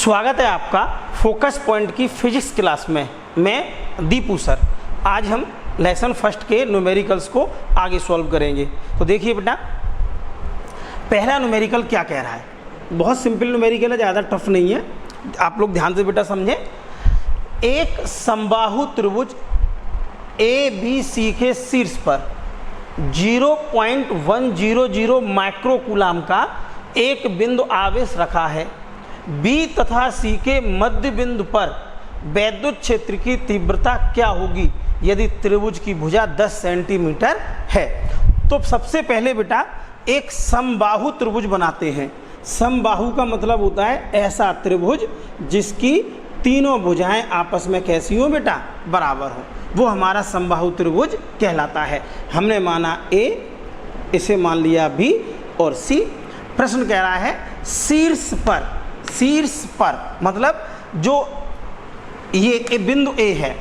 स्वागत है आपका फोकस पॉइंट की फिजिक्स क्लास में। मैं दीपू सर। आज हम लेसन फर्स्ट के न्यूमेरिकल्स को आगे सॉल्व करेंगे। तो देखिए बेटा, पहला न्यूमेरिकल क्या कह रहा है। बहुत सिंपल न्यूमेरिकल है, ज़्यादा टफ नहीं है। आप लोग ध्यान से बेटा समझें। एक समबाहु त्रिभुज ABC के शीर्ष पर 0.100 माइक्रोकूलाम का एक बिंदु आवेश रखा है। B तथा C के मध्य बिंदु पर वैद्युत क्षेत्र की तीव्रता क्या होगी यदि त्रिभुज की भुजा 10 सेंटीमीटर है। तो सबसे पहले बेटा एक समबाहु त्रिभुज बनाते हैं। समबाहु का मतलब होता है ऐसा त्रिभुज जिसकी तीनों भुजाएं आपस में कैसी हो बेटा, बराबर हो, वो हमारा समबाहु त्रिभुज कहलाता है। हमने माना A, इसे मान लिया B और C। प्रश्न कह रहा है शीर्ष पर मतलब जो ये बिंदु A है,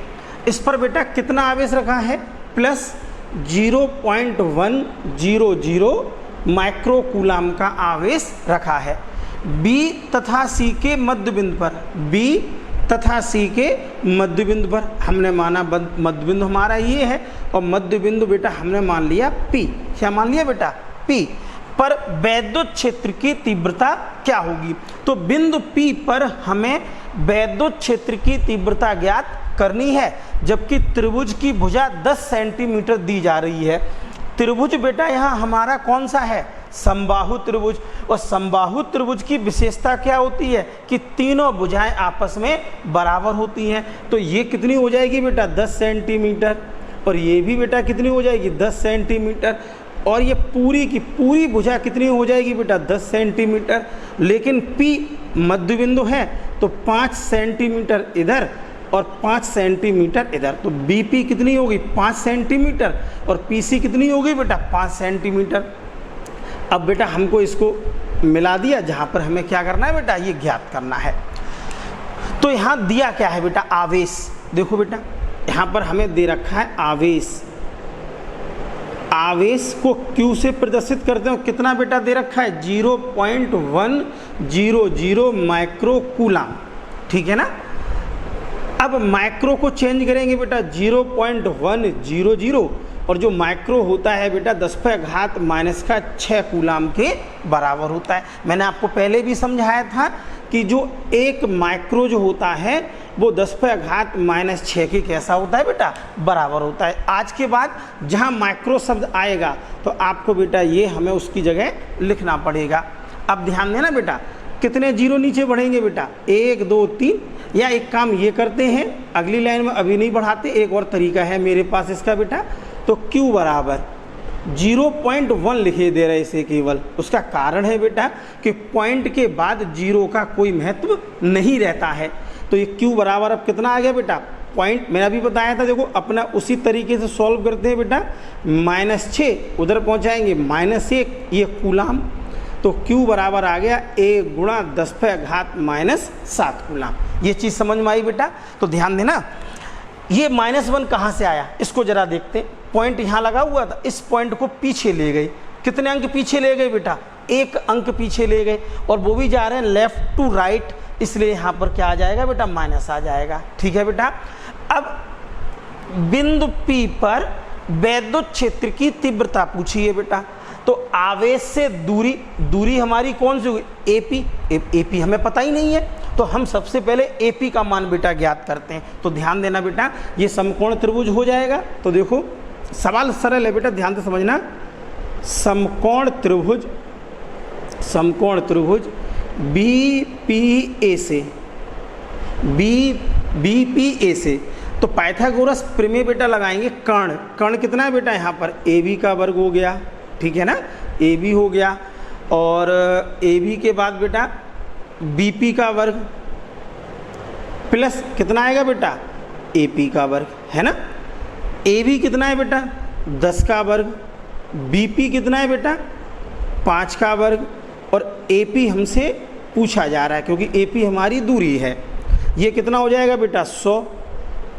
इस पर बेटा कितना आवेश रखा है, प्लस 0.100 माइक्रोकूलाम का आवेश रखा है। B तथा C के मध्य बिंदु पर हमने माना मध्य बिंदु हमारा ये है, और मध्य बिंदु बेटा हमने मान लिया P। क्या मान लिया बेटा, P पर वैद्युत क्षेत्र की तीव्रता क्या होगी। तो बिंदु P पर हमें वैद्युत क्षेत्र की तीव्रता ज्ञात करनी है, जबकि त्रिभुज की भुजा 10 सेंटीमीटर दी जा रही है। त्रिभुज बेटा यहाँ हमारा कौन सा है, समबाहु त्रिभुज। और समबाहु त्रिभुज की विशेषता क्या होती है कि तीनों भुजाएं आपस में बराबर होती हैं। तो ये कितनी हो जाएगी बेटा, 10 सेंटीमीटर, और ये भी बेटा कितनी हो जाएगी, 10 सेंटीमीटर, और ये पूरी की पूरी भुजा कितनी हो जाएगी बेटा, 10 सेंटीमीटर। लेकिन P मध्य बिंदु है तो 5 सेंटीमीटर इधर और 5 सेंटीमीटर इधर, तो BP कितनी होगी, 5 सेंटीमीटर, और PC कितनी होगी बेटा, 5 सेंटीमीटर। अब बेटा हमको इसको मिला दिया, जहाँ पर हमें क्या करना है बेटा, ये ज्ञात करना है। तो यहाँ दिया क्या है बेटा, आवेश। देखो बेटा यहाँ पर हमें दे रखा है आवेश। आवेश को Q से प्रदर्शित करते हो, कितना बेटा दे रखा है, 0.100 माइक्रोकूलाम, ठीक है ना। अब माइक्रो को चेंज करेंगे बेटा 0.100, और जो माइक्रो होता है बेटा 10⁻⁻6 कूलाम के बराबर होता है। मैंने आपको पहले भी समझाया था कि जो एक माइक्रो जो होता है वो 10⁻⁻6 के कैसा होता है बेटा, बराबर होता है। आज के बाद जहाँ माइक्रो शब्द आएगा तो आपको बेटा ये हमें उसकी जगह लिखना पड़ेगा। अब ध्यान देना बेटा, कितने जीरो नीचे बढ़ेंगे बेटा, 1 2 3, या एक काम ये करते हैं, अगली लाइन में अभी नहीं बढ़ाते, एक और तरीका है मेरे पास इसका बेटा। तो Q बराबर 0.1 लिखे दे रहे इसे केवल। उसका कारण है बेटा कि पॉइंट के बाद जीरो का कोई महत्व नहीं रहता है। तो ये Q बराबर अब कितना आ गया बेटा, पॉइंट मैंने अभी बताया था, देखो अपना उसी तरीके से सॉल्व करते हैं बेटा। -6 उधर पहुंचाएंगे, -1 ये कूलाम, तो Q बराबर आ गया 1 × 10⁻⁻7 कूलाम। ये चीज़ समझ में आई बेटा। तो ध्यान देना, ये -1 कहाँ से आया, इसको जरा देखते हैं। पॉइंट यहाँ लगा हुआ था, इस पॉइंट को पीछे ले गए। कितने अंक पीछे ले गए बेटा, 1 अंक पीछे ले गए, और वो भी जा रहे हैं लेफ्ट टू राइट, इसलिए यहाँ पर क्या आ जाएगा बेटा, माइनस आ जाएगा, ठीक है बेटा। अब बिंदु P पर वैद्युत क्षेत्र की तीव्रता पूछी है बेटा। तो आवेश से दूरी हमारी कौन सी हुई, AP हमें पता ही नहीं है, तो हम सबसे पहले AP का मान बेटा ज्ञात करते हैं। तो ध्यान देना बेटा, ये समकोण त्रिभुज हो जाएगा। तो देखो सवाल सरल है बेटा, ध्यान से समझना। समकोण त्रिभुज BPA से तो पाइथागोरस प्रमेय बेटा लगाएंगे। कर्ण कितना है बेटा, यहाँ पर AB का वर्ग हो गया, ठीक है ना, AB हो गया, और AB के बाद बेटा BP का वर्ग, प्लस कितना आएगा बेटा, AP का वर्ग, है ना। AB कितना है बेटा, 10 का वर्ग, BP कितना है बेटा, 5 का वर्ग, और AP हमसे पूछा जा रहा है क्योंकि AP हमारी दूरी है। ये कितना हो जाएगा बेटा, 100।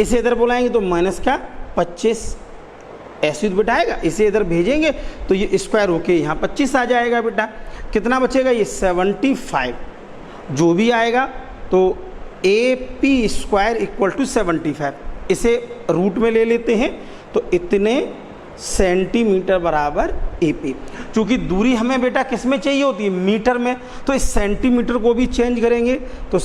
इसे इधर बुलाएंगे तो -25, ऐसे तो बेटा आएगा। इसे इधर भेजेंगे तो ये स्क्वायर होके यहाँ 25 आ जाएगा बेटा। कितना बचेगा, ये 75। जो भी आएगा तो AP² इक्वल टू 75, इसे रूट में ले लेते हैं तो इतने सेंटीमीटर बराबर AP। चूँकि दूरी हमें बेटा किस में चाहिए होती है, मीटर में, तो इस सेंटीमीटर को भी चेंज करेंगे तो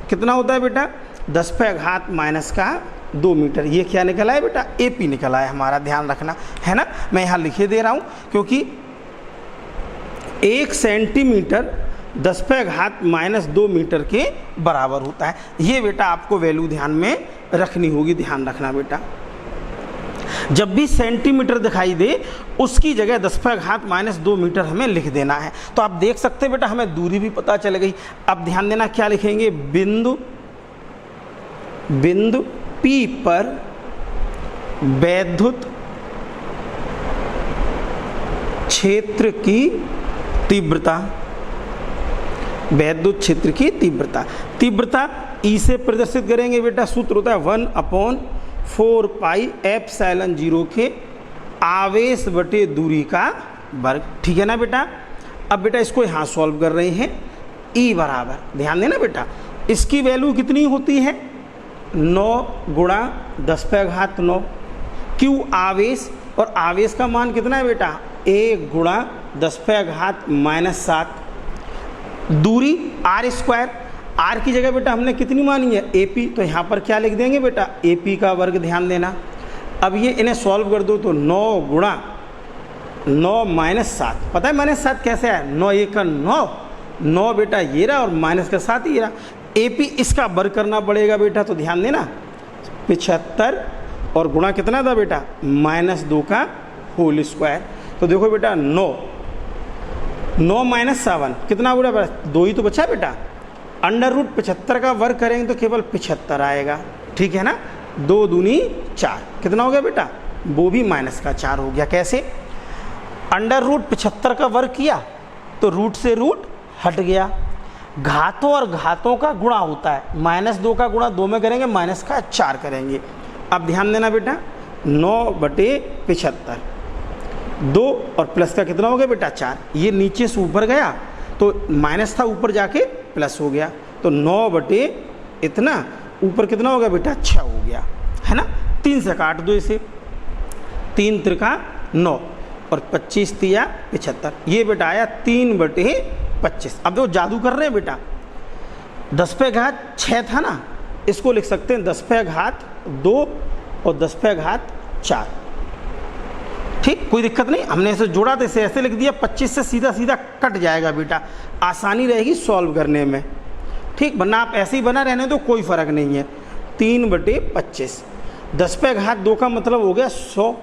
कितना होता है बेटा 10⁻² मीटर। ये क्या निकला है बेटा, AP निकला है हमारा, ध्यान रखना है ना। मैं यहाँ लिखे दे रहा हूँ क्योंकि 1 सेंटीमीटर 10⁻² मीटर के बराबर होता है। ये बेटा आपको वैल्यू ध्यान में रखनी होगी, ध्यान रखना बेटा। जब भी सेंटीमीटर दिखाई दे उसकी जगह 10⁻² मीटर हमें लिख देना है। तो आप देख सकते हैं बेटा हमें दूरी भी पता चल गई। अब ध्यान देना क्या लिखेंगे, बिंदु P पर वैद्युत क्षेत्र की तीव्रता, वैद्युत क्षेत्र की तीव्रता E से प्रदर्शित करेंगे बेटा। सूत्र होता है 1/4πε0 के आवेश बटे दूरी का वर्ग, ठीक है ना बेटा। अब बेटा इसको यहाँ सॉल्व कर रहे हैं। E बराबर, ध्यान देना बेटा, इसकी वैल्यू कितनी होती है 9 × 10⁻⁹। Q आवेश, और आवेश का मान कितना है बेटा 1 × 10⁻⁻⁷। दूरी R², R की जगह बेटा हमने कितनी मानी है AP, तो यहाँ पर क्या लिख देंगे बेटा AP का वर्ग, ध्यान देना। अब ये इन्हें सॉल्व कर दो तो 9 × 9 - 7, पता है -7 कैसे आया, 9 × 1 = 9 बेटा ये रहा, और माइनस का 7 ये रहा। AP इसका वर्ग करना पड़ेगा बेटा, तो ध्यान देना 75 और गुणा कितना था बेटा -2 का होल स्क्वायर। तो देखो बेटा 9 - 7 कितना हुआ बेटा, 2 ही तो बचा बेटा। √75 का वर्ग करेंगे तो केवल 75 आएगा, ठीक है ना। 2 दूनी 4 कितना हो गया बेटा, वो भी -4 हो गया। कैसे, √75 का वर्ग किया तो रूट से रूट हट गया। घातों और घातों का गुणा होता है, -2 का गुणा 2 में करेंगे, -4 करेंगे। अब ध्यान देना बेटा 9/75, 2 और प्लस का कितना हो गया बेटा 4, ये नीचे से ऊपर गया तो माइनस था, ऊपर जाके प्लस हो गया, तो 9/ इतना ऊपर कितना हो गया बेटा 6 हो गया, है ना। 3 से काट दो इसे, 3 × 9 और 25 × 75, ये बेटा आया 3/25। अब देखो जादू कर रहे हैं बेटा, 10⁻6 था ना, इसको लिख सकते हैं 10⁻2 और 10⁻4, ठीक, कोई दिक्कत नहीं। हमने इसे जोड़ा तो इसे ऐसे लिख दिया, 25 से सीधा सीधा कट जाएगा बेटा, आसानी रहेगी सॉल्व करने में, ठीक। वरना आप ऐसे ही बना रहने तो कोई फ़र्क नहीं है। 3/25, 10⁻2 का मतलब हो गया 100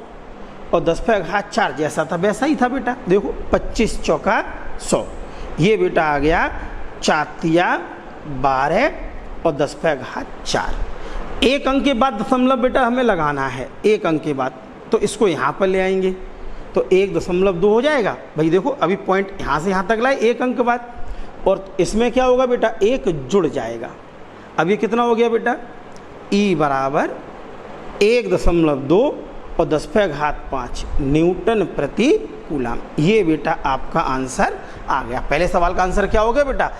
और 10⁻4 जैसा था वैसा ही था बेटा। देखो 25 चौका 100, ये बेटा आ गया 4 × 12 और 10⁻4। एक अंक के बाद दशमलव बेटा हमें लगाना है, एक अंक के बाद, तो इसको यहाँ पर ले आएंगे तो 1.2 हो जाएगा। भाई देखो अभी पॉइंट यहाँ से यहाँ तक लाए एक अंक के बाद, और इसमें क्या होगा बेटा 1 जुड़ जाएगा। अब ये कितना हो गया बेटा, E बराबर 1.2 और 10⁵ न्यूटन प्रति कूलम। ये बेटा आपका आंसर आ गया। पहले सवाल का आंसर क्या हो गया बेटा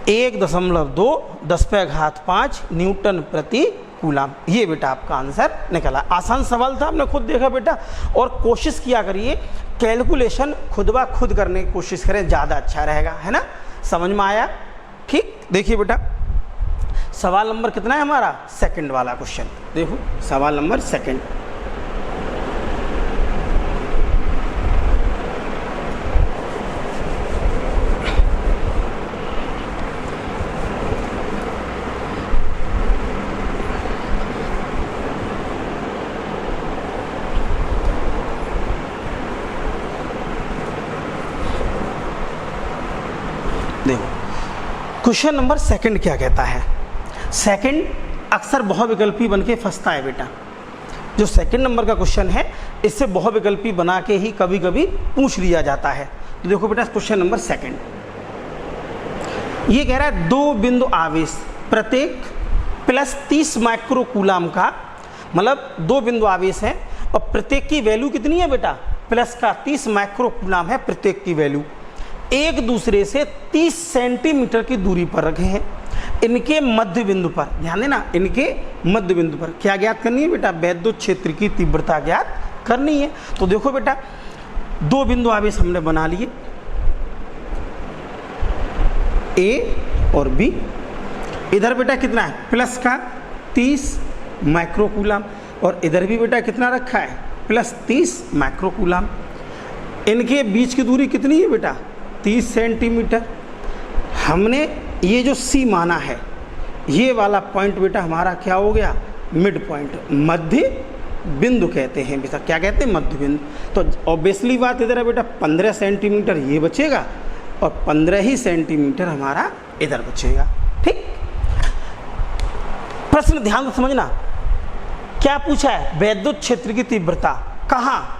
1.2 10⁵ न्यूटन प्रति कूलम। ये बेटा आपका आंसर निकला। आसान सवाल था, आपने खुद देखा बेटा। और कोशिश किया करिए कैलकुलेशन खुद ब खुद करने की कोशिश करें, ज़्यादा अच्छा रहेगा, है ना। समझ में आया, ठीक। देखिए बेटा सवाल नंबर कितना है हमारा, सेकंड वाला क्वेश्चन। देखो सवाल नंबर सेकंड, देखो क्वेश्चन नंबर सेकंड क्या कहता है। सेकंड अक्सर बहुविकल्पी बन के फंसता है बेटा। जो सेकंड नंबर का क्वेश्चन है इससे बहुविकल्पी बना के ही कभी कभी पूछ लिया जाता है। तो देखो बेटा क्वेश्चन नंबर सेकंड ये कह रहा है 2 बिंदु आवेश प्रत्येक प्लस 30 माइक्रो कूलम का, मतलब 2 बिंदु आवेश हैं और प्रत्येक की वैल्यू कितनी है बेटा, प्लस का 30 माइक्रो कूलम है प्रत्येक की वैल्यू। एक दूसरे से 30 सेंटीमीटर की दूरी पर रखे हैं। इनके मध्य बिंदु पर, ध्यान देना, इनके मध्य बिंदु पर क्या ज्ञात करनी है बेटा? वैद्युत क्षेत्र की तीव्रता ज्ञात करनी है। तो देखो बेटा, दो बिंदु आवेश हमने बना लिए, ए और बी। इधर बेटा कितना है? प्लस का 30 माइक्रोकूलम, और इधर भी बेटा कितना रखा है? Plus 30 microcoulomb. इनके बीच की दूरी कितनी है बेटा? 30 सेंटीमीटर। हमने ये जो सी माना है, ये वाला पॉइंट बेटा हमारा क्या हो गया? मिड पॉइंट, मध्य बिंदु कहते हैं बेटा। क्या कहते हैं? मध्य बिंदु। तो ऑब्वियसली बात इधर है बेटा, 15 सेंटीमीटर ये बचेगा और 15 ही सेंटीमीटर हमारा इधर बचेगा। ठीक, प्रश्न ध्यान से समझना, क्या पूछा है? वैद्युत क्षेत्र की तीव्रता कहाँ?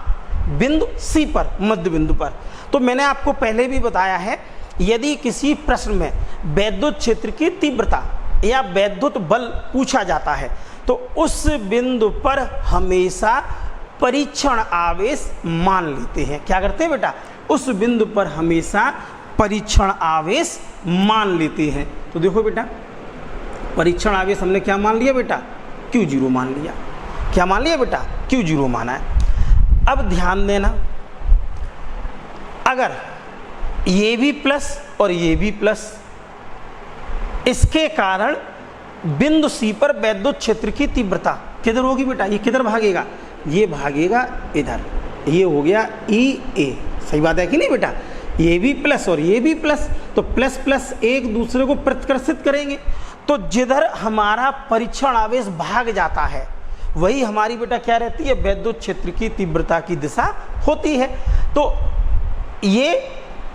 बिंदु सी पर, मध्य बिंदु पर। तो मैंने आपको पहले भी बताया है, यदि किसी प्रश्न में वैद्युत क्षेत्र की तीव्रता या वैद्युत बल पूछा जाता है तो उस बिंदु पर हमेशा परीक्षण आवेश मान लेते हैं। क्या करते हैं बेटा? उस बिंदु पर हमेशा परीक्षण आवेश मान लेते हैं। तो देखो बेटा, परीक्षण आवेश हमने क्या मान लिया बेटा? Q0 मान लिया। क्या मान लिया बेटा? Q0 माना है। अब ध्यान देना, अगर ये भी प्लस और ये भी प्लस, इसके कारण बिंदु सी पर वैद्युत क्षेत्र की तीव्रता किधर होगी बेटा? ये किधर भागेगा? ये भागेगा इधर। ये हो गया EA। सही बात है कि नहीं बेटा? ये भी प्लस और ये भी प्लस, तो प्लस प्लस एक दूसरे को प्रतिकर्षित करेंगे। तो जिधर हमारा परीक्षण आवेश भाग जाता है वही हमारी बेटा क्या रहती है? वैद्युत क्षेत्र की तीव्रता की दिशा होती है। तो ये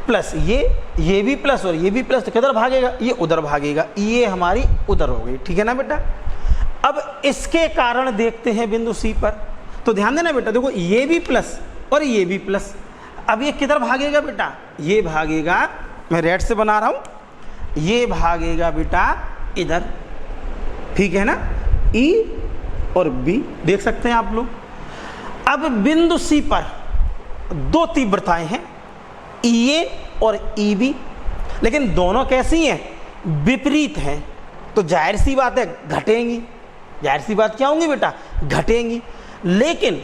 प्लस ये भी प्लस और ये भी प्लस, तो किधर भागेगा? ये उधर भागेगा। ये हमारी उधर हो गई। ठीक है ना बेटा? अब इसके कारण देखते हैं बिंदु सी पर। तो ध्यान देना बेटा, देखो ये भी प्लस और ये भी प्लस। अब ये किधर भागेगा बेटा? ये भागेगा, मैं रेड से बना रहा हूं, ये भागेगा बेटा इधर। ठीक है ना? E और B देख सकते हैं आप लोग। अब बिंदु सी पर दो तीव्रताएं हैं, EA और EB, लेकिन दोनों कैसी हैं? विपरीत हैं। तो जाहिर सी बात है घटेंगी। जाहिर सी बात क्या होंगी बेटा? घटेंगी। लेकिन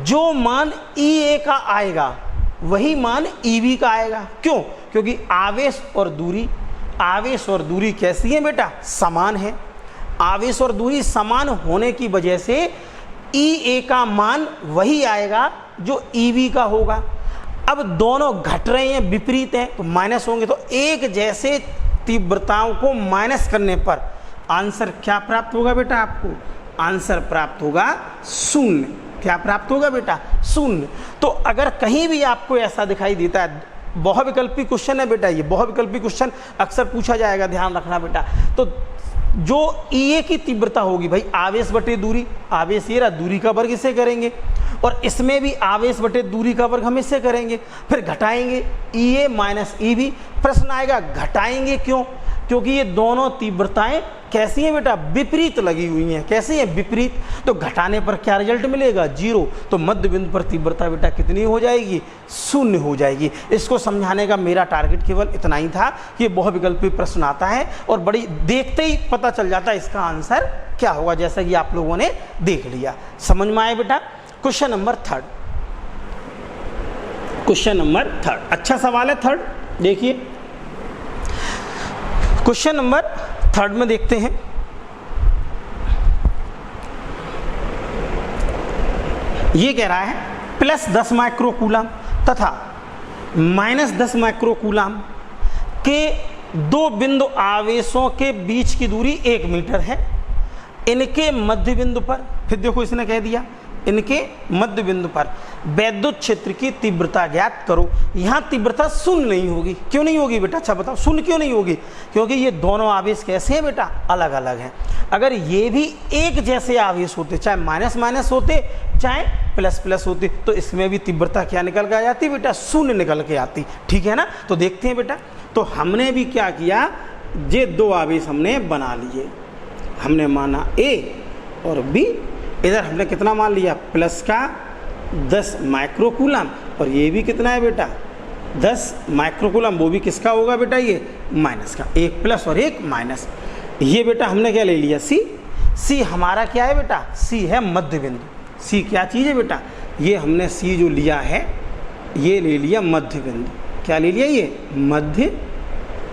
जो मान EA का आएगा वही मान EB का आएगा। क्यों? क्योंकि आवेश और दूरी कैसी है बेटा? समान है। आवेश और दूरी समान होने की वजह से EA का मान वही आएगा जो EB का होगा। अब दोनों घट रहे हैं, विपरीत हैं, तो माइनस होंगे। तो एक जैसे तीव्रताओं को माइनस करने पर आंसर क्या प्राप्त होगा बेटा? आपको आंसर प्राप्त होगा 0। क्या प्राप्त होगा बेटा? 0। तो अगर कहीं भी आपको ऐसा दिखाई देता है, बहुविकल्पी क्वेश्चन है बेटा, ये बहुविकल्पी क्वेश्चन अक्सर पूछा जाएगा, ध्यान रखना बेटा। तो जो EA की तीव्रता होगी भाई, आवेश बटे दूरी, आवेश ये रहा, दूरी का वर्ग इसे करेंगे, और इसमें भी आवेश बटे दूरी का वर्ग हम इससे करेंगे, फिर घटाएंगे EA माइनस EB। प्रश्न आएगा घटाएंगे क्यों? क्योंकि ये दोनों तीव्रताएं कैसी हैं बेटा? विपरीत लगी हुई हैं। कैसी हैं? विपरीत। तो घटाने पर क्या रिजल्ट मिलेगा? 0। तो मध्य बिंदु पर तीव्रता बेटा कितनी हो जाएगी? 0 हो जाएगी। इसको समझाने का मेरा टारगेट केवल इतना ही था कि बहुविकल्पी प्रश्न आता है और बड़ी देखते ही पता चल जाता है इसका आंसर क्या होगा, जैसा कि आप लोगों ने देख लिया। समझ में आया बेटा? Question number 3। क्वेश्चन नंबर 3 अच्छा सवाल है। 3 देखिए, क्वेश्चन नंबर 3 में देखते हैं। ये कह रहा है प्लस 10 माइक्रोकूलम तथा माइनस 10 माइक्रोकूलम के दो बिंदु आवेशों के बीच की दूरी 1 मीटर है। इनके मध्य बिंदु पर, फिर देखो इसने कह दिया इनके मध्य बिंदु पर वैद्युत क्षेत्र की तीव्रता ज्ञात करो। यहाँ तीव्रता 0 नहीं होगी। क्यों नहीं होगी बेटा? अच्छा बताओ, 0 क्यों नहीं होगी? क्योंकि ये दोनों आवेश कैसे हैं बेटा? अलग अलग हैं। अगर ये भी एक जैसे आवेश होते, चाहे माइनस माइनस होते चाहे प्लस प्लस होते, तो इसमें भी तीव्रता क्या निकल के आ जाती बेटा? 0 निकल के आती। ठीक है ना? तो देखते हैं बेटा। तो हमने भी क्या किया, ये दो आवेश हमने बना लिए। हमने माना A और B, इधर हमने कितना मान लिया? प्लस का 10 माइक्रोकूलम, और ये भी कितना है बेटा? 10 माइक्रोकूलम। वो भी किसका होगा बेटा? ये माइनस का, एक प्लस और एक माइनस। ये बेटा हमने क्या ले लिया, सी। सी हमारा क्या है बेटा, सी है मध्य बिंदु। सी क्या चीज़ है बेटा, ये हमने सी जो लिया है ये ले लिया मध्य बिंदु। क्या ले लिया, ये मध्य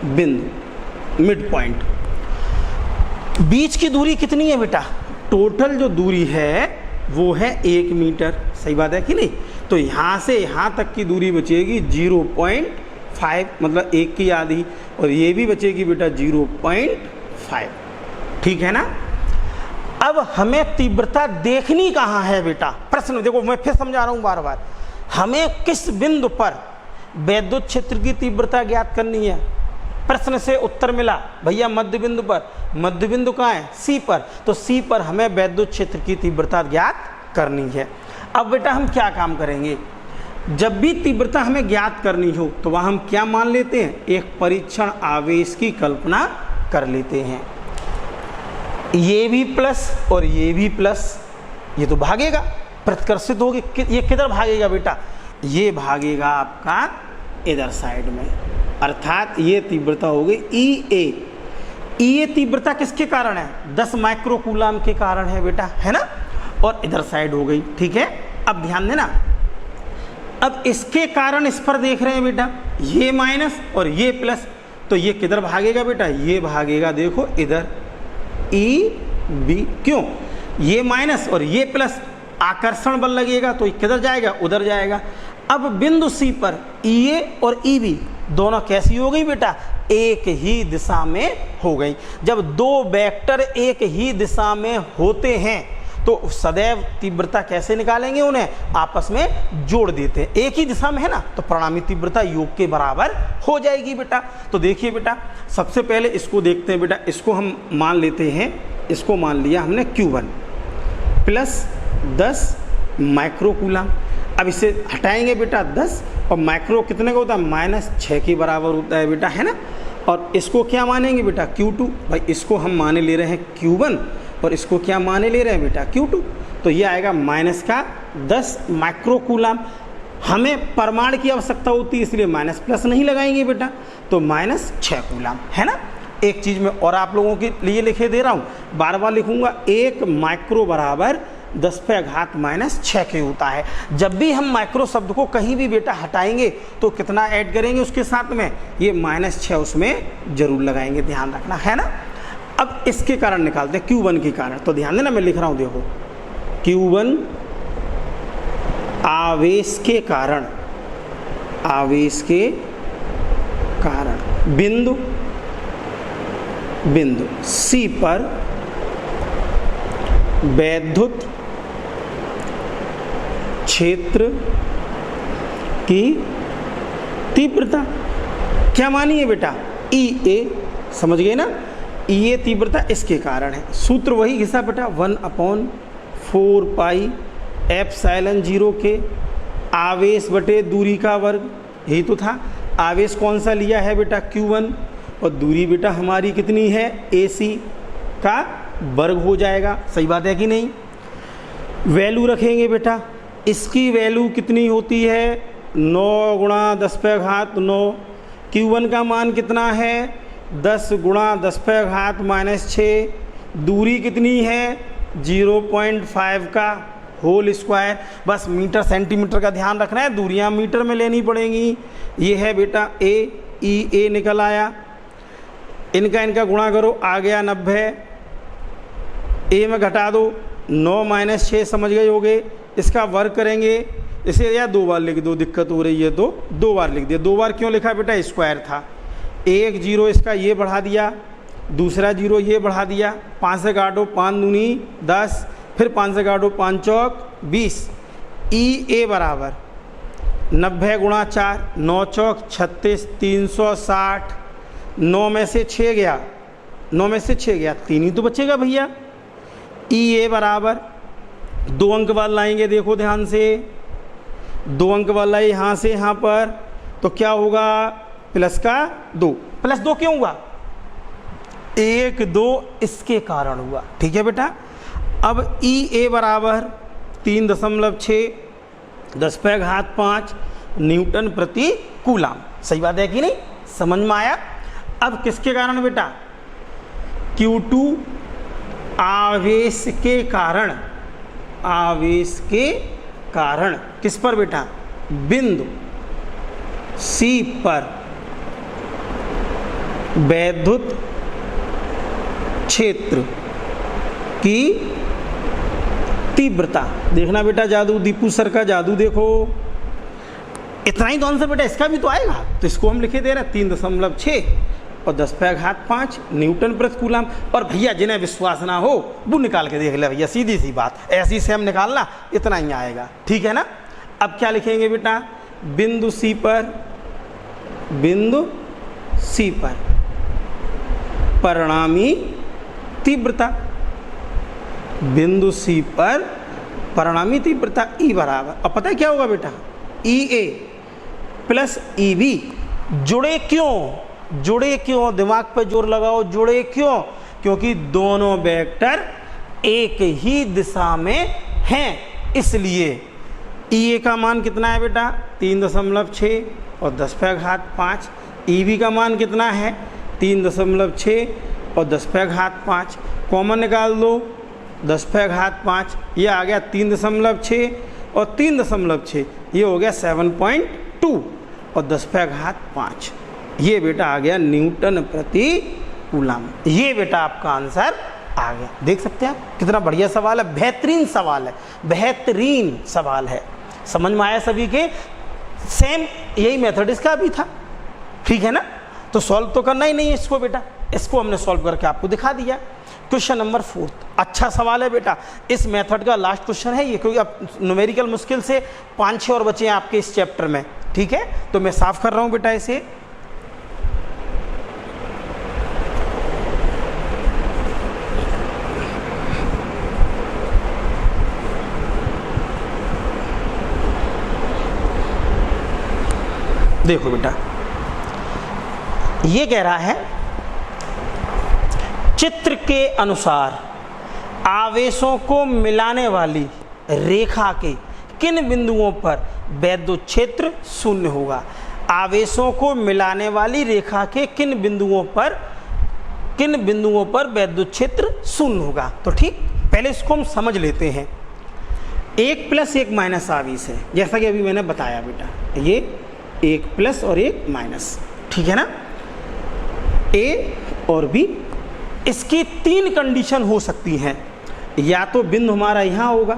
बिंदु, मिड पॉइंट। बीच की दूरी कितनी है बेटा, टोटल जो दूरी है वो है 1 मीटर। सही बात है कि नहीं। तो यहाँ से यहाँ तक की दूरी बचेगी 0.5, मतलब 1 की आधी, और ये भी बचेगी बेटा 0.5। ठीक है ना। अब हमें तीव्रता देखनी कहाँ है बेटा, प्रश्न देखो, मैं फिर समझा रहा हूँ बार बार। हमें किस बिंदु पर वैद्युत क्षेत्र की तीव्रता ज्ञात करनी है। प्रश्न से उत्तर मिला भैया मध्य बिंदु पर। मध्य बिंदु कहाँ है, सी पर। तो सी पर हमें वैद्युत क्षेत्र की तीव्रता ज्ञात करनी है। अब बेटा हम क्या काम करेंगे, जब भी तीव्रता हमें ज्ञात करनी हो तो वहाँ हम क्या मान लेते हैं, एक परीक्षण आवेश की कल्पना कर लेते हैं। ये भी प्लस और ये भी प्लस, ये तो भागेगा, प्रतिकर्षित होगी। ये किधर भागेगा बेटा, ये भागेगा आपका इधर साइड में, अर्थात ये तीव्रता हो गई ई ए। ई ए तीव्रता किसके कारण है, 10 माइक्रो कूलाम के कारण है बेटा, है ना। और इधर साइड हो गई। ठीक है, अब ध्यान देना। अब इसके कारण इस पर देख रहे हैं बेटा, ये माइनस और ये प्लस, तो ये किधर भागेगा बेटा, ये भागेगा देखो इधर ई बी। क्यों, ये माइनस और ये प्लस, आकर्षण बल लगेगा तो किधर जाएगा, उधर जाएगा। अब बिंदु सी पर ई ए और ई बी दोनों कैसी हो गई बेटा, एक ही दिशा में हो गई। जब दो वेक्टर एक ही दिशा में होते हैं तो सदैव तीव्रता कैसे निकालेंगे, उन्हें आपस में जोड़ देते हैं। एक ही दिशा में है ना, तो परिणामी तीव्रता योग के बराबर हो जाएगी बेटा। तो देखिए बेटा, सबसे पहले इसको देखते हैं बेटा। इसको हम मान लेते हैं, इसको मान लिया हमने Q1 प्लस 10 माइक्रो कूलाम। अब इसे हटाएंगे बेटा 10, और माइक्रो कितने का होता है, -6 के बराबर होता है बेटा, है ना। और इसको क्या मानेंगे बेटा, Q2। भाई इसको हम माने ले रहे हैं Q1 और इसको क्या माने ले रहे हैं बेटा, Q2। तो ये आएगा -10 माइक्रो कूलाम। हमें परमाणु की आवश्यकता होती है, इसलिए माइनस प्लस नहीं लगाएंगे बेटा, तो -6 कूलाम, है ना। एक चीज़ मैं और आप लोगों के लिए लिखे दे रहा हूँ, बार बार लिखूंगा। 1 माइक्रो बराबर 10⁻⁻6 के होता है। जब भी हम माइक्रो शब्द को कहीं भी बेटा हटाएंगे तो कितना ऐड करेंगे उसके साथ में, ये -6 उसमें जरूर लगाएंगे, ध्यान रखना, है ना। अब इसके कारण निकालते हैं, Q1 के कारण। तो ध्यान देना, मैं लिख रहा हूं देखो, Q1 आवेश के कारण, आवेश के कारण बिंदु C पर वैद्युत क्षेत्र की तीव्रता क्या मानी है बेटा, E A। समझ गए ना, E A तीव्रता इसके कारण है। सूत्र वही घिसा बेटा, 1/4 पाई एप्सिलॉन 0 के आवेश बटे दूरी का वर्ग, यही तो था। आवेश कौन सा लिया है बेटा, Q1, और दूरी बेटा हमारी कितनी है, AC का वर्ग हो जाएगा। सही बात है कि नहीं। वैल्यू रखेंगे बेटा, इसकी वैल्यू कितनी होती है, 9 × 10⁻9। Q1 का मान कितना है, 10 × 10⁻⁻6। दूरी कितनी है, 0.5 का होल स्क्वायर। बस मीटर सेंटीमीटर का ध्यान रखना है, दूरियां मीटर में लेनी पड़ेंगी। ये है बेटा E A निकल आया, इनका गुणा करो, आ गया 90। ए में घटा दो, 9 - 6 समझ गए होगे। इसका वर्ग करेंगे, इसे या 2 बार लिख दो, दिक्कत हो रही है तो 2 बार लिख दिया। 2 बार क्यों लिखा बेटा, स्क्वायर था। 1 0 इसका ये बढ़ा दिया, दूसरा 0 ये बढ़ा दिया। 5 से काटो, 5 दूनी 10, फिर 5 से काटो, 5 चौक 20। E A बराबर 90 × 4, 9 चौक 36, 360। 9 में से 6 गया, 9 में से 6 गया, 3 ही तो बचेगा भैया। E A बराबर 2 अंक वाला लाएंगे, देखो ध्यान से, 2 अंक वाला यहाँ से यहाँ पर, तो क्या होगा, प्लस का 2। प्लस 2 क्यों हुआ, 1 2 इसके कारण हुआ। ठीक है बेटा। अब E A बराबर 3.6 10⁵ न्यूटन प्रति कूलाम। सही बात है कि नहीं, समझ में आया। अब किसके कारण बेटा, Q2 आवेश के कारण, आवेश के कारण किस पर बेटा, बिंदु C पर वैद्युत क्षेत्र की तीव्रता। देखना बेटा जादू, दीपू सर का जादू देखो। इतना ही तो आंसर बेटा इसका भी तो आएगा। तो इसको हम लिखे दे रहे हैं 3.6 और 10⁵ न्यूटन प्रति कूलम। और भैया जिन्हें विश्वास ना हो वो निकाल के देख ले भैया, सीधी सी बात, ऐसी से हम निकालना, इतना ही आएगा। ठीक है ना। अब क्या लिखेंगे बेटा, बिंदु C पर, बिंदु C पर परिणामी तीव्रता, बिंदु C पर परिणामी तीव्रता E बराबर, अब पता है क्या होगा बेटा, EA प्लस EB। जुड़े क्यों, जुड़े क्यों, दिमाग पे जोर लगाओ, जुड़े क्यों, क्योंकि दोनों वेक्टर एक ही दिशा में हैं, इसलिए EA का मान कितना है बेटा 3.6 और 10⁵, EB का मान कितना है 3.6 और 10⁵, कॉमन निकाल दो 10⁵, ये आ गया 3.6 और 3.6, ये हो गया 7.2 और 10⁵, ये बेटा आ गया न्यूटन प्रति कूलम। ये बेटा आपका आंसर आ गया। देख सकते हैं आप कितना बढ़िया सवाल है, बेहतरीन सवाल है, बेहतरीन सवाल है। समझ में आया सभी के। सेम यही मेथड इसका भी था, ठीक है ना। तो सॉल्व तो करना ही नहीं है इसको बेटा, इसको हमने सॉल्व करके आपको दिखा दिया। क्वेश्चन नंबर 4, अच्छा सवाल है बेटा। इस मेथड का लास्ट क्वेश्चन है ये, क्योंकि अब न्यूमेरिकल मुश्किल से 5-6 और बचे हैं आपके इस चैप्टर में, ठीक है। तो मैं साफ कर रहा हूं बेटा इसे। देखो बेटा, ये कह रहा है चित्र के अनुसार आवेशों को मिलाने वाली रेखा के किन बिंदुओं पर वैद्युत क्षेत्र शून्य होगा। आवेशों को मिलाने वाली रेखा के किन बिंदुओं पर वैद्युत क्षेत्र शून्य होगा। तो ठीक, पहले इसको हम समझ लेते हैं। 1 प्लस 1 माइनस आवेश है, जैसा कि अभी मैंने बताया बेटा, ये 1 प्लस और 1 माइनस, ठीक है ना। A और B, इसकी 3 कंडीशन हो सकती हैं। या तो बिंदु हमारा यहाँ होगा,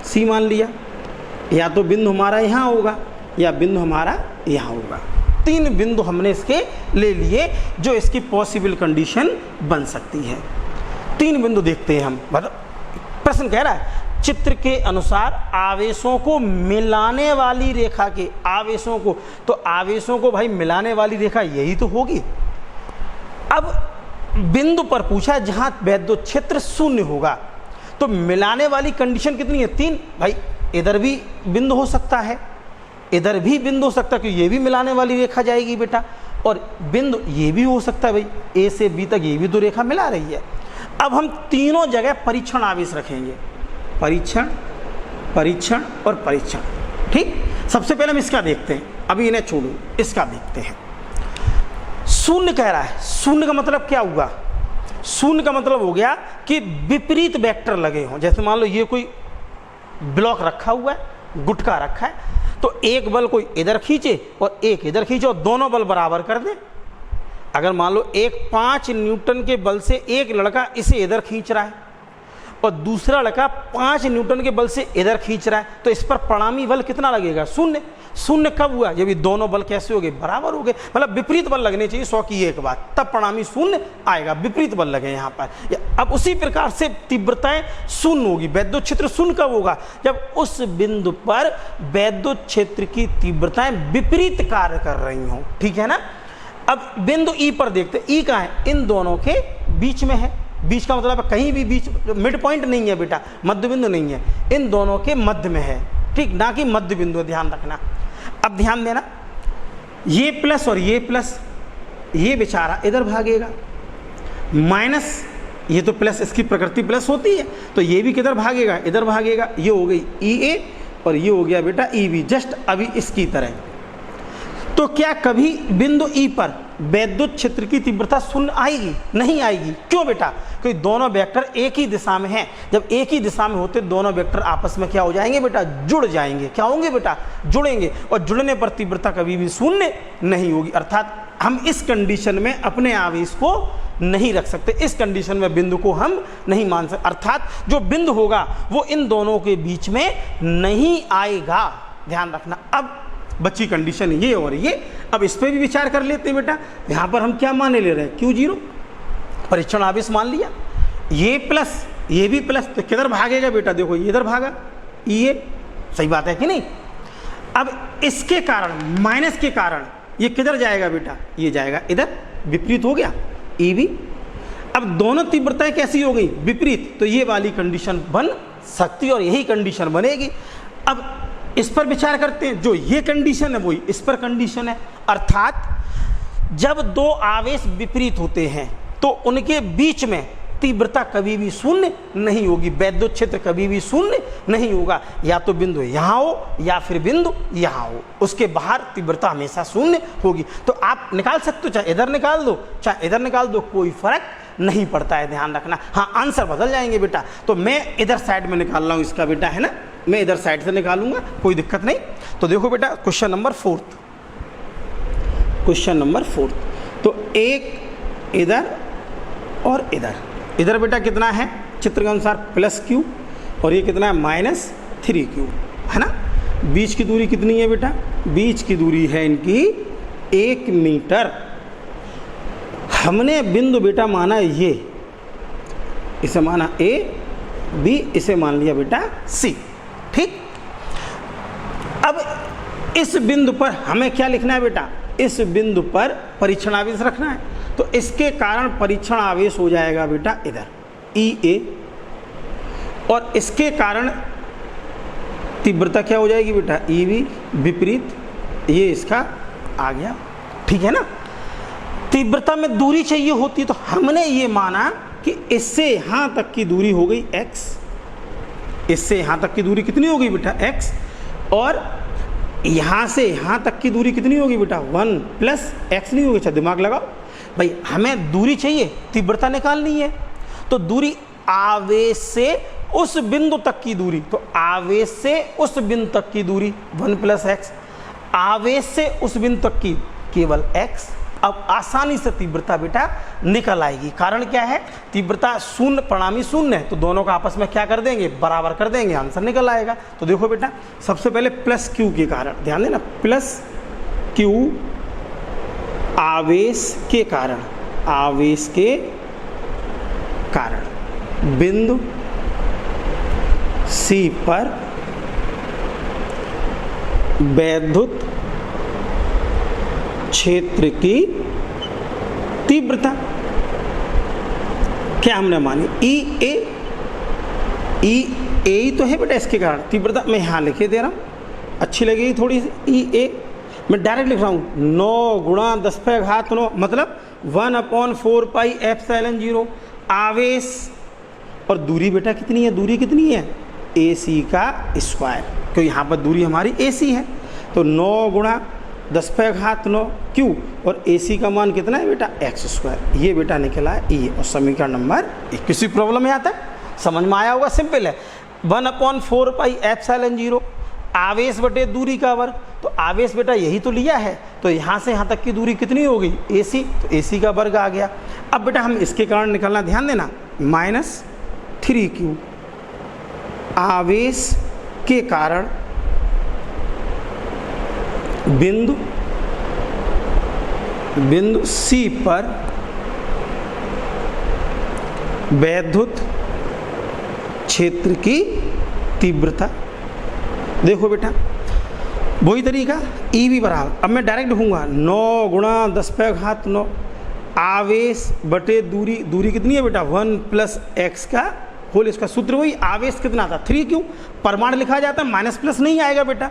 C मान लिया, या तो बिंदु हमारा यहाँ होगा, या बिंदु हमारा यहाँ होगा। 3 बिंदु हमने इसके ले लिए जो इसकी पॉसिबल कंडीशन बन सकती है। 3 बिंदु देखते हैं हम। प्रश्न कह रहा है चित्र के अनुसार आवेशों को मिलाने वाली रेखा के, आवेशों को, तो आवेशों को भाई मिलाने वाली रेखा यही तो होगी। अब बिंदु पर पूछा जहां वैद्युत क्षेत्र शून्य होगा, तो मिलाने वाली कंडीशन कितनी है 3। भाई इधर भी बिंदु हो सकता है, इधर भी बिंदु हो सकता है, क्योंकि ये भी मिलाने वाली रेखा जाएगी बेटा, और बिंदु ये भी हो सकता है भाई A से B तक ये भी तो रेखा मिला रही है। अब हम तीनों जगह परीक्षण आवेश रखेंगे, परीक्षण, परीक्षण और परीक्षण, ठीक। सबसे पहले हम इसका देखते हैं, अभी इन्हें छोड़ो, इसका देखते हैं। शून्य कह रहा है, शून्य का मतलब क्या हुआ, शून्य का मतलब हो गया कि विपरीत वेक्टर लगे हों। जैसे मान लो ये कोई ब्लॉक रखा हुआ है, गुटका रखा है, तो एक बल कोई इधर खींचे और एक इधर खींचे और दोनों बल बराबर कर दे। अगर मान लो एक 5 न्यूटन के बल से एक लड़का इसे इधर खींच रहा है और दूसरा लड़का 5 न्यूटन के बल से इधर खींच रहा है, तो इस पर परिणामी बल कितना लगेगा, शून्य। शून्य कब हुआ, जब ये दोनों बल कैसे हो गए, बराबर हो गए। मतलब विपरीत बल लगने चाहिए 100 की एक बात, तब परिणामी शून्य आएगा, विपरीत बल लगे यहाँ पर। अब उसी प्रकार से तीव्रताएं शून्य होगी। वैद्युत क्षेत्र शून्य कब होगा, जब उस बिंदु पर वैद्युत क्षेत्र की तीव्रताएं विपरीत कार्य कर रही हों, ठीक है ना। अब बिंदु ई पर देखते, ई कहाँ है, इन दोनों के बीच में है। बीच का मतलब कहीं भी बीच, मिड पॉइंट नहीं है बेटा, मध्य बिंदु नहीं है, इन दोनों के मध्य में है, ठीक, ना कि मध्य बिंदु, ध्यान रखना। अब ध्यान देना, ये प्लस और ये प्लस, ये बेचारा इधर भागेगा, माइनस, ये तो प्लस, इसकी प्रकृति प्लस होती है, तो ये भी किधर भागेगा, इधर भागेगा। ये हो गई EA और ये हो गया बेटा EB, जस्ट अभी इसकी तरह। तो क्या कभी बिंदु E पर वैद्युत क्षेत्र की तीव्रता शून्य आएगी? नहीं आएगी। क्यों बेटा? क्योंकि दोनों वेक्टर एक ही दिशा में हैं। जब एक ही दिशा में होते दोनों वेक्टर आपस में क्या हो जाएंगे बेटा? जुड़ जाएंगे। क्या होंगे बेटा? जुड़ेंगे। और जुड़ने पर तीव्रता कभी भी शून्य नहीं होगी। अर्थात हम इस कंडीशन में अपने आवेश को नहीं रख सकते, इस कंडीशन में बिंदु को हम नहीं मान सकते। अर्थात जो बिंदु होगा वो इन दोनों के बीच में नहीं आएगा, ध्यान रखना। अब बची कंडीशन ये और ये, अब इस पे भी विचार कर लेते हैं बेटा। यहाँ पर हम क्या माने ले रहे हैं? Q0 परीक्षण आवेश मान लिया, ये प्लस ये भी प्लस, तो किधर भागेगा बेटा? देखो ये इधर भागा, ये सही बात है कि नहीं? अब इसके कारण, माइनस के कारण ये किधर जाएगा बेटा? ये जाएगा इधर, विपरीत हो गया EB। अब दोनों तीव्रताएं कैसी हो गई? विपरीत। तो ये वाली कंडीशन बन सकती है और यही कंडीशन बनेगी। अब इस पर विचार करते हैं, जो ये कंडीशन है वही इस पर कंडीशन है। अर्थात जब दो आवेश विपरीत होते हैं तो उनके बीच में तीव्रता कभी भी शून्य नहीं होगी, वैद्युत क्षेत्र कभी भी शून्य नहीं होगा। या तो बिंदु यहाँ हो या फिर बिंदु यहाँ हो, उसके बाहर तीव्रता हमेशा शून्य होगी। तो आप निकाल सकते हो, चाहे इधर निकाल दो चाहे इधर निकाल दो, कोई फर्क नहीं पड़ता है, ध्यान रखना। हाँ, आंसर बदल जाएंगे बेटा। तो मैं इधर साइड में निकाल रहा हूँ इसका बेटा, है ना, मैं इधर साइड से निकालूंगा, कोई दिक्कत नहीं। तो देखो बेटा, क्वेश्चन नंबर 4, क्वेश्चन नंबर 4। तो एक इधर और इधर, इधर बेटा कितना है चित्र के अनुसार? +Q, और ये कितना है? -3Q, है ना। बीच की दूरी कितनी है बेटा? बीच की दूरी है इनकी 1 मीटर। हमने बिंदु बेटा माना ये, इसे माना A, B, इसे मान लिया बेटा C, ठीक। अब इस बिंदु पर हमें क्या लिखना है बेटा? इस बिंदु पर परीक्षण आवेश रखना है। तो इसके कारण परीक्षण आवेश हो जाएगा बेटा इधर EA, और इसके कारण तीव्रता क्या हो जाएगी बेटा? EB, विपरीत, ये इसका आ गया, ठीक है ना। तीव्रता में दूरी चाहिए होती है, तो हमने ये माना कि इससे यहाँ तक की दूरी हो गई x, इससे यहाँ तक की दूरी कितनी होगी बेटा? x, और यहाँ से यहाँ तक की दूरी कितनी होगी बेटा? 1 + x नहीं होगी। अच्छा दिमाग लगाओ भाई, हमें दूरी चाहिए, तीव्रता निकालनी है। तो दूरी आवेश से उस बिंदु तक की दूरी, तो आवेश से उस बिंदु तक की दूरी 1 + x, आवेश से उस बिंदु तक की केवल x। अब आसानी से तीव्रता बेटा निकल आएगी। कारण क्या है? तीव्रता शून्य, परिणामी शून्य है, तो दोनों का आपस में क्या कर देंगे? बराबर कर देंगे, आंसर निकल आएगा। तो देखो बेटा, सबसे पहले +Q के कारण, ध्यान देना, +Q आवेश के कारण, आवेश के कारण बिंदु C पर वैद्युत क्षेत्र की तीव्रता क्या हमने मानी? EA, EA तो है बेटा, इसके कारण तीव्रता मैं यहाँ लिखे दे रहा हूँ, अच्छी लगेगी थोड़ी सी। EA मैं डायरेक्ट लिख रहा हूँ, 9 × 10⁻⁹, मतलब 1/4 पाई ε0 आवेश, और दूरी बेटा कितनी है? दूरी कितनी है? AC का स्क्वायर, क्योंकि यहाँ पर दूरी हमारी AC है। तो 9 × 10⁻⁹ Q, और AC का मान कितना है बेटा? x²। ये बेटा निकला है E, और समीकरण नंबर 1। किसी प्रॉब्लम यहाँ तक समझ में आया होगा? सिंपल है, 1/4 पाई ε0 आवेश बटे दूरी का वर्ग। तो आवेश बेटा यही तो लिया है, तो यहाँ से यहाँ तक की दूरी कितनी हो गई? AC, तो AC का वर्ग आ गया। अब बेटा हम इसके कारण निकलना, ध्यान देना, -3Q आवेश के कारण बिंदु C पर वैद्युत क्षेत्र की तीव्रता। देखो बेटा वही तरीका, EB बराबर, अब मैं डायरेक्ट लिखूंगा 9 × 10⁻⁹ आवेश बटे दूरी, दूरी कितनी है बेटा? 1 + x का होल, इसका सूत्र वही, आवेश कितना था? 3Q, परमाणु लिखा जाता है, माइनस प्लस नहीं आएगा बेटा।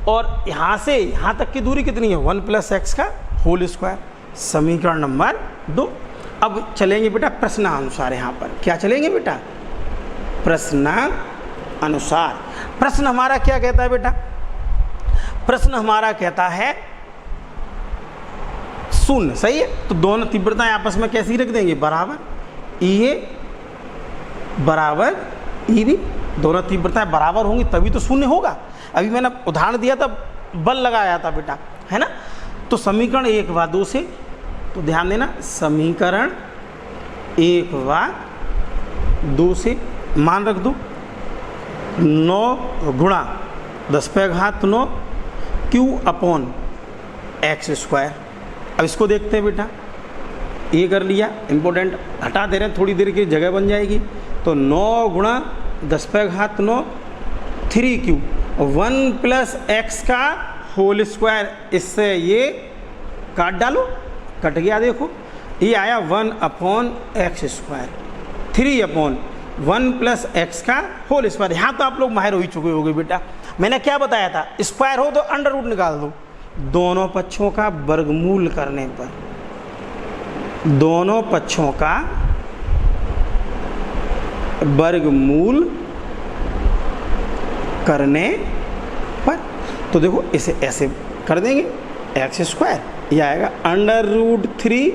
और यहाँ से यहाँ तक की दूरी कितनी है? 1 + x का होल स्क्वायर, समीकरण नंबर 2। अब चलेंगे बेटा प्रश्नानुसार, यहाँ पर क्या चलेंगे बेटा? प्रश्नानुसार। प्रश्न हमारा क्या कहता है बेटा? प्रश्न हमारा कहता है शून्य, सही है। तो दोनों तीव्रताएं आपस में कैसी रख देंगे, बराबर, EA बराबर EB, दोनों तीव्रताएं बराबर होंगी तभी तो शून्य होगा। अभी मैंने उदाहरण दिया था, बल लगाया था बेटा, है ना। तो समीकरण 1 व 2 से, तो ध्यान देना, समीकरण 1 व 2 से मान रख दो 9 गुणा 10⁻9 Q/x²। अब इसको देखते हैं बेटा, ये कर लिया, इम्पोर्टेंट हटा दे रहे हैं, थोड़ी देर की जगह बन जाएगी। तो 9 गुणा 10⁻9 3Q 1 + x², इससे ये काट डालो, कट गया, देखो ये आया 1/x², 3/1 + x²। यहाँ तो आप लोग माहिर हो ही चुके होंगे बेटा। मैंने क्या बताया था, स्क्वायर हो तो अंडर रूट निकाल दो, दोनों पक्षों का वर्गमूल करने पर, दोनों पक्षों का वर्गमूल करने पर, तो देखो इसे ऐसे कर देंगे x², ये आएगा √3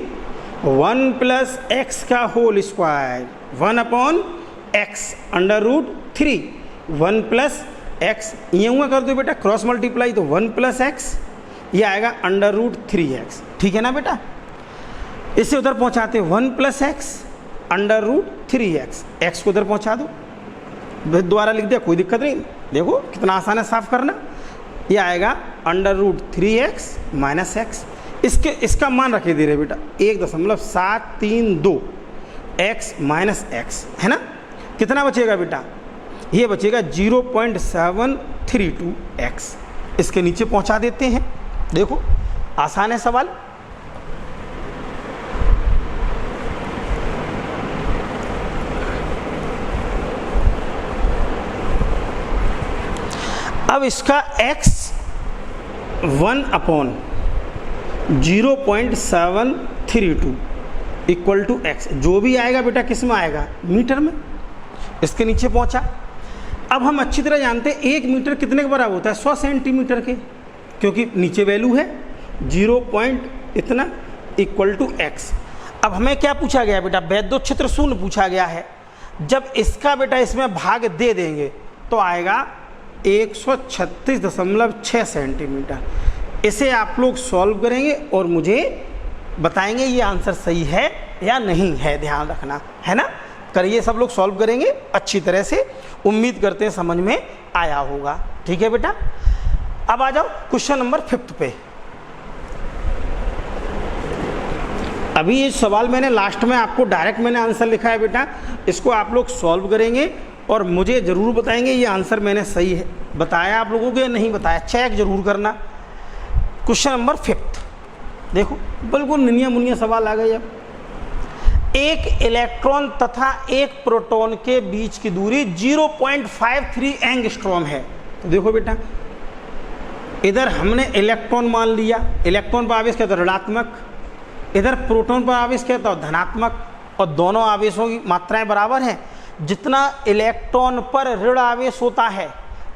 1 + x², 1/x √3 1 + x, ये हुआ कर दो बेटा, क्रॉस मल्टीप्लाई, तो 1 + x, ये आएगा √3x, ठीक है ना बेटा। इसे उधर पहुंचाते 1 + x √3x, x को उधर पहुंचा दो, दोबारा लिख दिया, कोई दिक्कत नहीं। देखो कितना आसान है साफ करना, ये आएगा √3x - x, इसका मान रखे दे रहे बेटा 1.732 x - x, है ना। कितना बचेगा बेटा, ये बचेगा 0.732 x, इसके नीचे पहुंचा देते हैं। देखो आसान है सवाल। अब इसका x 1/0.732 = x, जो भी आएगा बेटा किस में आएगा, मीटर में, इसके नीचे पहुंचा। अब हम अच्छी तरह जानते हैं 1 मीटर कितने के बराबर होता है, 100 सेंटीमीटर के, क्योंकि नीचे वैल्यू है 0. इतना = x। अब हमें क्या पूछा गया बेटा, वैद्युत क्षेत्र शून्य पूछा गया है। जब इसका बेटा इसमें भाग दे देंगे तो आएगा 136.6 सेंटीमीटर। इसे आप लोग सॉल्व करेंगे और मुझे बताएंगे ये आंसर सही है या नहीं है, ध्यान रखना, है ना। करिए, सब लोग सॉल्व करेंगे अच्छी तरह से, उम्मीद करते हैं समझ में आया होगा, ठीक है बेटा। अब आ जाओ क्वेश्चन नंबर 5 पे। अभी ये सवाल मैंने लास्ट में आपको डायरेक्ट मैंने आंसर लिखा है बेटा, इसको आप लोग सॉल्व करेंगे और मुझे ज़रूर बताएंगे ये आंसर मैंने सही है बताया आप लोगों को या नहीं बताया, चेक जरूर करना। क्वेश्चन नंबर 5 देखो, बिल्कुल निनिया मुनिया सवाल आ गया। एक इलेक्ट्रॉन तथा एक प्रोटॉन के बीच की दूरी 0.53 एंगस्ट्रॉम है। तो देखो बेटा, इधर हमने इलेक्ट्रॉन मान लिया, इलेक्ट्रॉन पर आवेश क्या था, ऋणात्मक, इधर प्रोटॉन पर आवेश क्या था, धनात्मक, और दोनों आवेशों की मात्राएं बराबर हैं। जितना इलेक्ट्रॉन पर ऋण आवेश होता है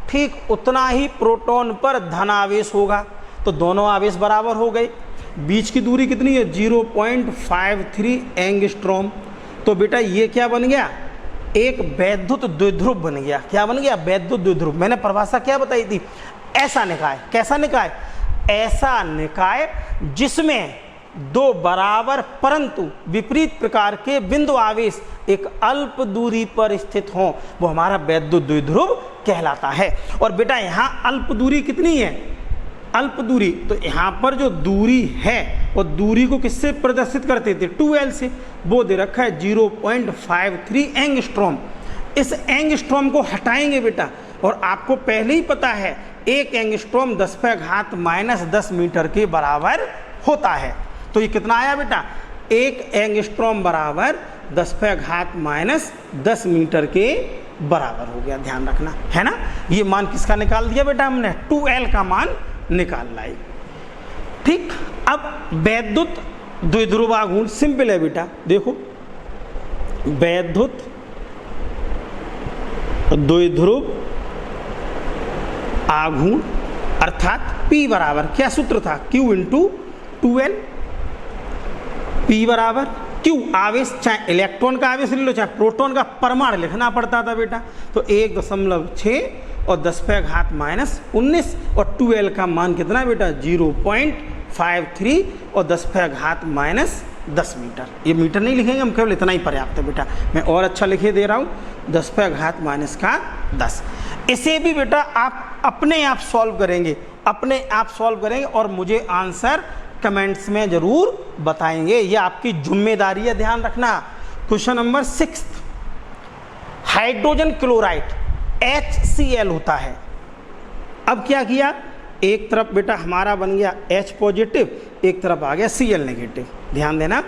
ठीक उतना ही प्रोटॉन पर धन आवेश होगा, तो दोनों आवेश बराबर हो गए। बीच की दूरी कितनी है, 0.53 एंगस्ट्रॉम। तो बेटा ये क्या बन गया, एक वैद्युत द्विध्रुव बन गया। क्या बन गया, वैद्युत द्विध्रुव। मैंने परिभाषा क्या बताई थी, ऐसा निकाय। कैसा निकाय, ऐसा निकाय जिसमें दो बराबर परंतु विपरीत प्रकार के बिंदु आवेश एक अल्प दूरी पर स्थित हों, वो हमारा वैद्युत द्विध्रुव कहलाता है। और बेटा यहाँ अल्प दूरी कितनी है, अल्प दूरी, तो यहाँ पर जो दूरी है वो दूरी को किससे प्रदर्शित करते थे, 2L से, वो दे रखा है 0.53 एंगस्ट्रॉम। इस एंगस्ट्रॉम को हटाएंगे बेटा, और आपको पहले ही पता है एक एंगस्ट्रॉम 10⁻−10 मीटर के बराबर होता है। तो ये कितना आया बेटा, एक एंगस्ट्रॉम बराबर 10⁻−10 मीटर के बराबर हो गया। ध्यान रखना, है ना। ये मान किसका निकाल दिया बेटा हमने, 2L का मान निकाल लाई। ठीक, अब वैद्युत द्विध्रुव आघूर्ण सिंपल है बेटा। देखो, वैद्युत द्विध्रुव आघूर्ण अर्थात P बराबर क्या सूत्र था, Q × 2L। P बराबर क्यू, आवेश चाहे इलेक्ट्रॉन का आवेश ले लो चाहे प्रोटॉन का परमाणु लिखना पड़ता था बेटा, तो 1.6 और 10⁻⁻19 और 2L का मान कितना बेटा 0.53 और 10⁻⁻10 मीटर। ये मीटर नहीं लिखेंगे हम, केवल इतना ही पर्याप्त है बेटा, मैं और अच्छा लिखे दे रहा हूँ 10⁻⁻10। इसे भी बेटा आप अपने आप सॉल्व करेंगे, अपने आप सॉल्व करेंगे और मुझे आंसर कमेंट्स में जरूर बताएंगे, ये आपकी जिम्मेदारी है, ध्यान रखना। Question number 6, hydrogen chloride HCl होता है। अब क्या किया, एक तरफ बेटा हमारा बन गया H पॉजिटिव, एक तरफ आ गया Cl नेगेटिव। ध्यान देना,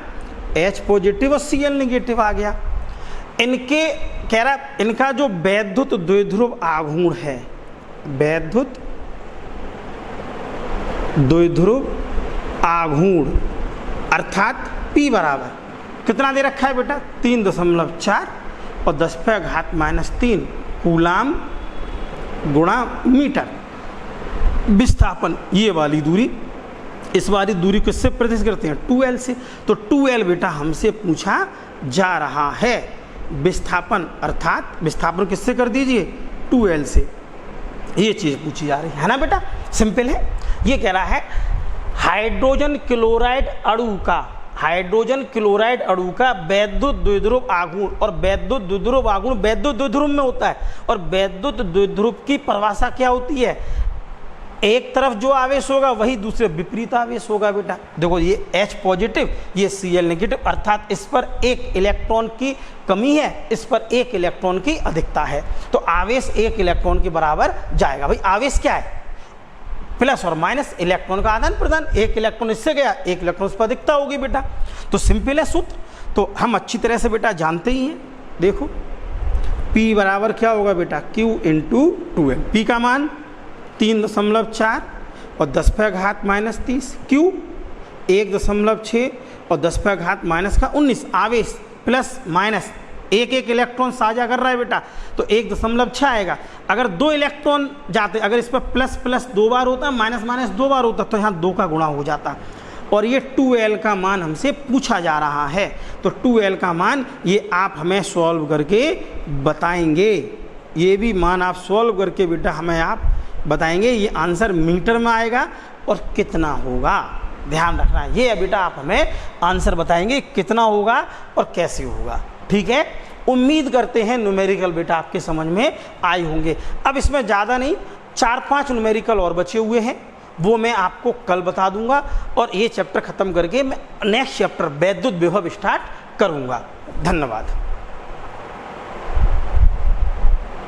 H पॉजिटिव और Cl नेगेटिव आ गया। इनके कह रहा इनका जो वैद्युत द्विध्रुव आघूर्ण है, वैद्युत द्विध्रुव आघूर्ण अर्थात P बराबर कितना दे रखा है बेटा 3.4 और 10⁻⁻3 कूलाम गुणा मीटर। विस्थापन ये वाली दूरी, इस वाली दूरी को किससे प्रतिस्थापित करते हैं 2L से, तो 2L बेटा हमसे पूछा जा रहा है। विस्थापन अर्थात विस्थापन किससे कर दीजिए 2L से, ये चीज़ पूछी जा रही है ना बेटा, सिंपल है। ये कह रहा है हाइड्रोजन क्लोराइड अणु का, हाइड्रोजन क्लोराइड अणु का वैद्युत द्विध्रुव आघूर्ण, और वैद्युत द्विध्रुव आघूर्ण वैद्युत द्विध्रुव में होता है, और वैद्युत द्विध्रुव की परिभाषा क्या होती है, एक तरफ जो आवेश होगा वही दूसरे विपरीत आवेश होगा बेटा। देखो ये H पॉजिटिव, ये Cl नेगेटिव, अर्थात इस पर एक इलेक्ट्रॉन की कमी है, इस पर एक इलेक्ट्रॉन की अधिकता है, तो आवेश एक इलेक्ट्रॉन के बराबर जाएगा। भाई आवेश क्या है, प्लस और माइनस, इलेक्ट्रॉन का आदान प्रदान, एक इलेक्ट्रॉन इससे गया, एक इलेक्ट्रॉन इस पर अधिकता होगी बेटा। तो सिंपल है सूत्र, तो हम अच्छी तरह से बेटा जानते ही हैं। देखो P बराबर क्या होगा बेटा Q इंटू 2L, P का मान 3.4 और 10⁻⁻30, Q 1.6 और 10⁻⁻19 आवेश प्लस माइनस एक एक इलेक्ट्रॉन साझा कर रहा है बेटा, तो 1.6 आएगा। अगर 2 इलेक्ट्रॉन जाते, अगर इस पर प्लस प्लस 2 बार होता, माइनस माइनस 2 बार होता, तो यहाँ 2 का गुणा हो जाता। और ये 2L का मान हमसे पूछा जा रहा है, तो 2L का मान ये आप हमें सॉल्व करके बताएंगे, ये भी मान आप सॉल्व करके बेटा हमें आप बताएंगे। ये आंसर मीटर में आएगा और कितना होगा, ध्यान रखना है। ये बेटा आप हमें आंसर बताएंगे कितना होगा और कैसे होगा, ठीक है। उम्मीद करते हैं न्यूमेरिकल बेटा आपके समझ में आए होंगे। अब इसमें ज़्यादा नहीं, 4-5 न्यूमेरिकल और बचे हुए हैं, वो मैं आपको कल बता दूंगा, और ये चैप्टर ख़त्म करके मैं नेक्स्ट चैप्टर वैद्युत विभव स्टार्ट करूंगा। धन्यवाद।